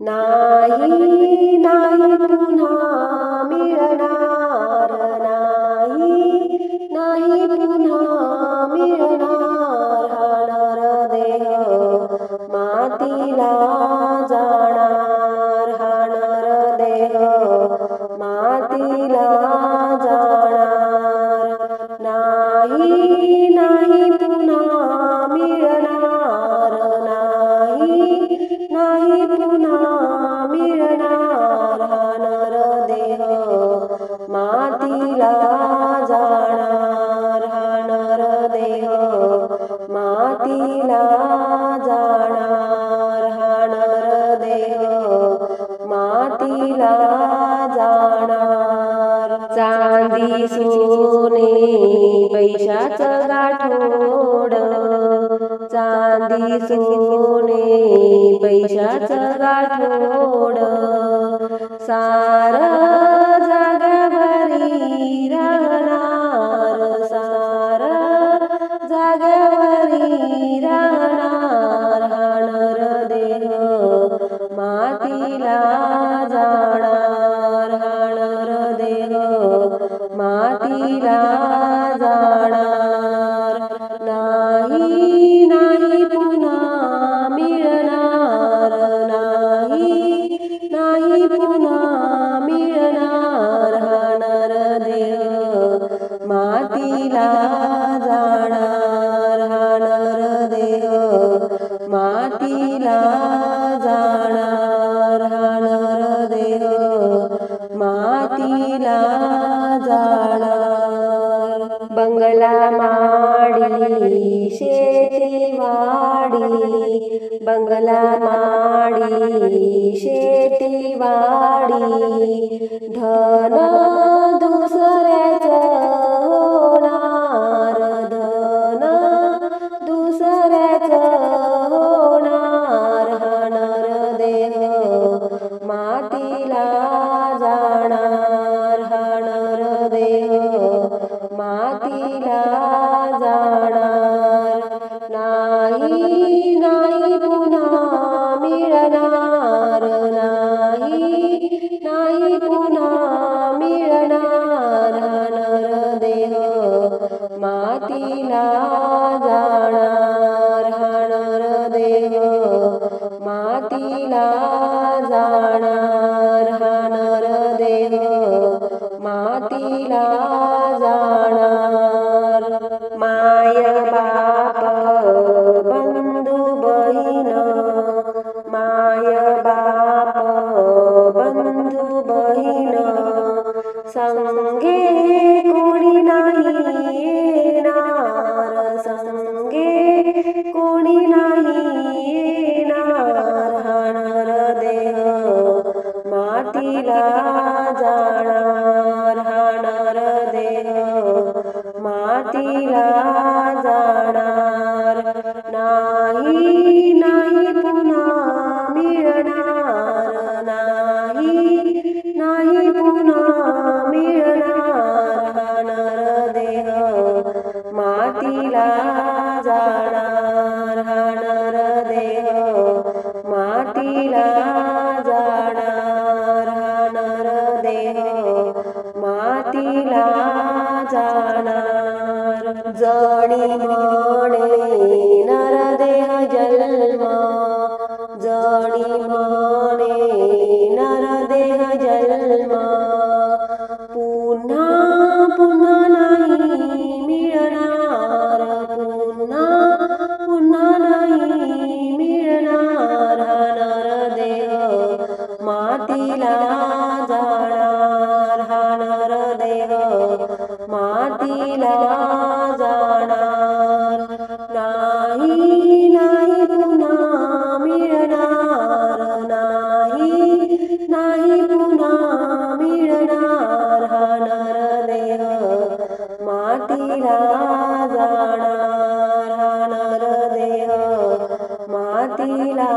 नाही नाही पुन्हा मिळणार, नाही नाही पुन्हा मिळणार. हा नरदेह मातीला जाणार, हा नरदेह मातीला जाणार. नाही नाही पुन्हा मिळणार, नाही नाही पुन्हा मिळणार. हा नरदेह मातीला जाणार, हा नरदेह मातीला जाणार, हा नरदेह मातीला जाणार. चांदी सोने पैशाचं गाठोड, चांदी सोने पैशाचं गाठोड. सारं जाग्यावरी राहणार, सारं जाग्यावरी राहणार. हा नरदेह मातीला जाणार, हा नरदेह मातीला जाणार. नाही नाही पुन्हा मिळणार, नाही नाही पुन्हा मिळणार. हा नरदेह मातीला जाणार, हा नरदेह मातीला जाणार, हा नरदेह मातीला जाणार. बंगला माडी शेती वाडी, बंगला माडी शेती वाडी. धन दुसऱ्याचं होणार, धन दुसऱ्याचं होणार. हा नरदेह मातीला जाणार, हा नरदेह मातीला जाणार. नाही नाही पुन्हा मिळणार, नाही नाही पुन्हा मिळणार. हा नरदेह मातीला जाणार, हा नरदेह मातीला जाणार, हा नरदेह मातीला जाणार. माय बाप बंधू बहीण, माय बाप बंधू बहीण. संगे कोणी नाही येणार, संगे कोणी नाही येणार. हा नरदेह मातीला जाणार, हा नरदेह मातीला जाणार. नाही नाही पुन्हा मिळणार, नाही नाही पुन्हा मिळणार. हा नरदेह मातीला जाणार, हा नरदेह मातीला जाणार, हा नरदेह मातीला जाणार. जणी म्हणे नरदेह जन्म, जणी म्हणे नरदेह जन्म. पुन्हा पुन्हा नाही मिळणार, पुन्हा पुन्हा नाही मिळणार. हा नरदेह मातीला जाणार, हा नरदेह मातीला जाणार. नाही नाही पुन्हा मिळणार, नाही नाही पुन्हा मिळणार. हा नरदेह मातीला जाणार, हा नरदेह मातीला